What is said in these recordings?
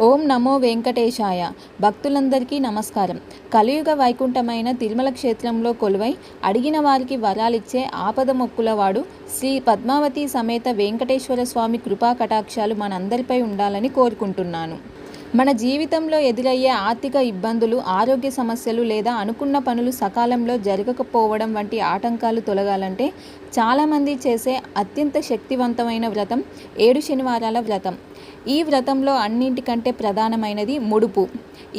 ఓం నమో వెంకటేశాయ. భక్తులందరికీ నమస్కారం. కలియుగ వైకుంఠమైన తిరుమల క్షేత్రంలో కొలువై అడిగిన వారికి వరాలిచ్చే ఆపద మొక్కులవాడు శ్రీ పద్మావతి సమేత వెంకటేశ్వర స్వామి కృపా కటాక్షాలు మనందరిపై ఉండాలని కోరుకుంటున్నాను. మన జీవితంలో ఎదురయ్యే ఆర్థిక ఇబ్బందులు, ఆరోగ్య సమస్యలు లేదా అనుకున్న పనులు సకాలంలో జరగకపోవడం వంటి ఆటంకాలు తొలగాలంటే చాలామంది చేసే అత్యంత శక్తివంతమైన వ్రతం 7 శనివారాల వ్రతం. ఈ వ్రతంలో అన్నింటికంటే ప్రధానమైనది ముడుపు.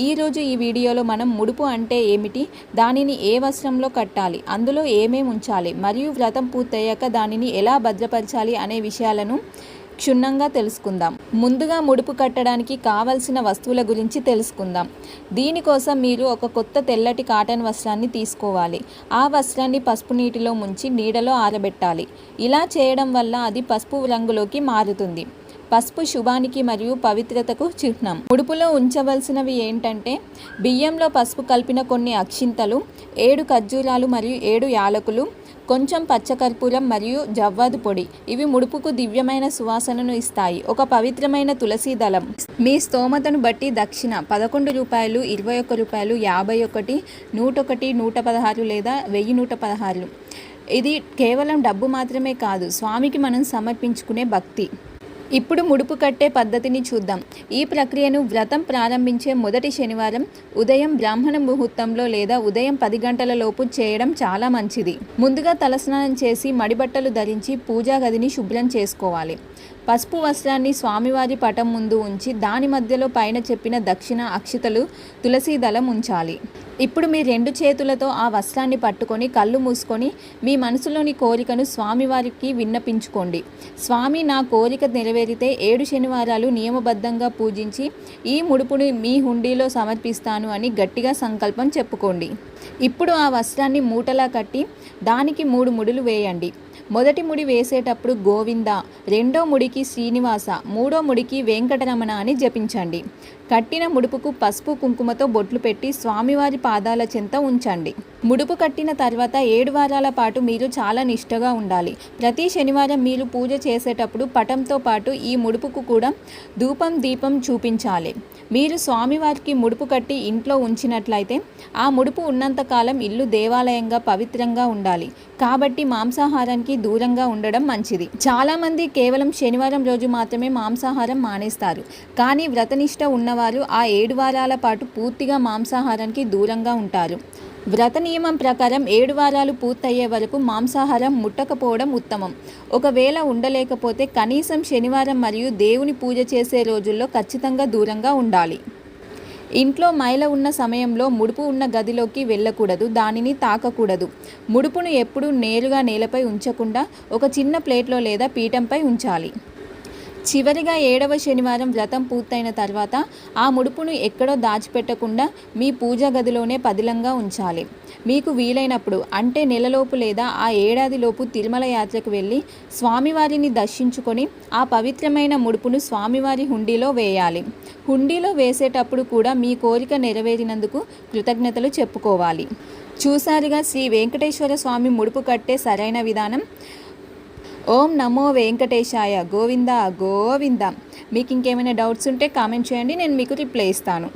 ఈరోజు ఈ వీడియోలో మనం ముడుపు అంటే ఏమిటి, దానిని ఏ వస్త్రంలో కట్టాలి, అందులో ఏమేమి ఉంచాలి మరియు వ్రతం పూర్తయ్యాక దానిని ఎలా భద్రపరచాలి అనే విషయాలను క్షుణ్ణంగా తెలుసుకుందాం. ముందుగా ముడుపు కట్టడానికి కావలసిన వస్తువుల గురించి తెలుసుకుందాం. దీనికోసం మీరు ఒక కొత్త తెల్లటి కాటన్ వస్త్రాన్ని తీసుకోవాలి. ఆ వస్త్రాన్ని పసుపు నీటిలో ముంచి నీడలో ఆరబెట్టాలి. ఇలా చేయడం వల్ల అది పసుపు రంగులోకి మారుతుంది. పసుపు శుభానికి మరియు పవిత్రతకు చిహ్నం. ముడుపులో ఉంచవలసినవి ఏంటంటే బియ్యంలో పసుపు కలిపిన కొన్ని అక్షింతలు, 7 ఖర్జూరాలు మరియు 7 యాలకులు, కొంచెం పచ్చకర్పూరం మరియు జవ్వాదు పొడి. ఇవి ముడుపుకు దివ్యమైన సువాసనను ఇస్తాయి. ఒక పవిత్రమైన తులసి దళం. మీ స్తోమతను బట్టి దక్షిణ 11 రూపాయలు, 21 రూపాయలు, 51, 101, 116 లేదా 1116. ఇది కేవలం డబ్బు మాత్రమే కాదు, స్వామికి మనం సమర్పించుకునే భక్తి. ఇప్పుడు ముడుపు కట్టే పద్ధతిని చూద్దాం. ఈ ప్రక్రియను వ్రతం ప్రారంభించే మొదటి శనివారం ఉదయం బ్రాహ్మణ ముహూర్తంలో లేదా ఉదయం 10 గంటల లోపు చేయడం చాలా మంచిది. ముందుగా తలస్నానం చేసి మడిబట్టలు ధరించి పూజా గదిని శుభ్రం చేసుకోవాలి. పసుపు వస్త్రాన్ని స్వామివారి పటం ముందు ఉంచి దాని మధ్యలో పైన చెప్పిన దక్షిణ అక్షితలు, తులసి దళం ఉంచాలి. ఇప్పుడు మీ 2 చేతులతో ఆ వస్త్రాన్ని పట్టుకొని కళ్ళు మూసుకొని మీ మనసులోని కోరికను స్వామివారికి విన్నపించుకోండి. స్వామి, నా కోరిక నెరవేరితే 7 శనివారాలు నియమబద్ధంగా పూజించి ఈ ముడుపుని మీ హుండీలో సమర్పిస్తాను అని గట్టిగా సంకల్పం చెప్పుకోండి. ఇప్పుడు ఆ వస్త్రాన్ని మూటలా కట్టి దానికి 3 ముడులు వేయండి. మొదటి ముడి వేసేటప్పుడు గోవింద, రెండో ముడికి శ్రీనివాస, మూడో ముడికి వెంకటరమణ అని జపించండి. కట్టిన ముడుపుకు పసుపు కుంకుమతో బొట్లు పెట్టి స్వామివారి పాదాల చెంత ఉంచండి. ముడుపు కట్టిన తర్వాత 7 వారాల పాటు మీరు చాలా నిష్ఠగా ఉండాలి. ప్రతి శనివారం మీరు పూజ చేసేటప్పుడు పటంతో పాటు ఈ ముడుపుకు కూడా ధూపం, దీపం చూపించాలి. మీరు స్వామివారికి ముడుపు కట్టి ఇంట్లో ఉంచినట్లయితే ఆ ముడుపు ఉన్నంతకాలం ఇల్లు దేవాలయంగా పవిత్రంగా ఉండాలి. కాబట్టి మాంసాహారానికి దూరంగా ఉండడం మంచిది. చాలామంది కేవలం శనివారం రోజు మాత్రమే మాంసాహారం మానేస్తారు. కానీ వ్రతనిష్ట ఉన్నవారు ఆ 7 వారాల పాటు పూర్తిగా మాంసాహారానికి దూరంగా ఉంటారు. వ్రత నియమం ప్రకారం 7 వారాలు పూర్తయ్యే వరకు మాంసాహారం ముట్టకపోవడం ఉత్తమం. ఒకవేళ ఉండలేకపోతే కనీసం శనివారం మరియు దేవుని పూజ చేసే రోజుల్లో ఖచ్చితంగా దూరంగా ఉండాలి. ఇంట్లో మైల ఉన్న సమయంలో ముడుపు ఉన్న గదిలోకి వెళ్ళకూడదు, దానిని తాకకూడదు. ముడుపును ఎప్పుడూ నేరుగా నేలపై ఉంచకుండా ఒక చిన్న ప్లేట్లో లేదా పీఠంపై ఉంచాలి. చివరిగా 7వ శనివారం వ్రతం పూర్తయిన తర్వాత ఆ ముడుపును ఎక్కడో దాచిపెట్టకుండా మీ పూజా గదిలోనే పదిలంగా ఉంచాలి. మీకు వీలైనప్పుడు అంటే నెలలోపు లేదా ఆ ఏడాదిలోపు తిరుమల యాత్రకు వెళ్ళి స్వామివారిని దర్శించుకొని ఆ పవిత్రమైన ముడుపును స్వామివారి హుండీలో వేయాలి. హుండీలో వేసేటప్పుడు కూడా మీ కోరిక నెరవేరినందుకు కృతజ్ఞతలు చెప్పుకోవాలి. చూసారుగా శ్రీ వెంకటేశ్వర స్వామి ముడుపు కట్టే సరైన విధానం. ఓం నమో వెంకటేశాయ. గోవింద గోవింద. మీకు ఇంకేమైనా డౌట్స్ ఉంటే కామెంట్ చేయండి, నేను మీకు రిప్లై ఇస్తాను.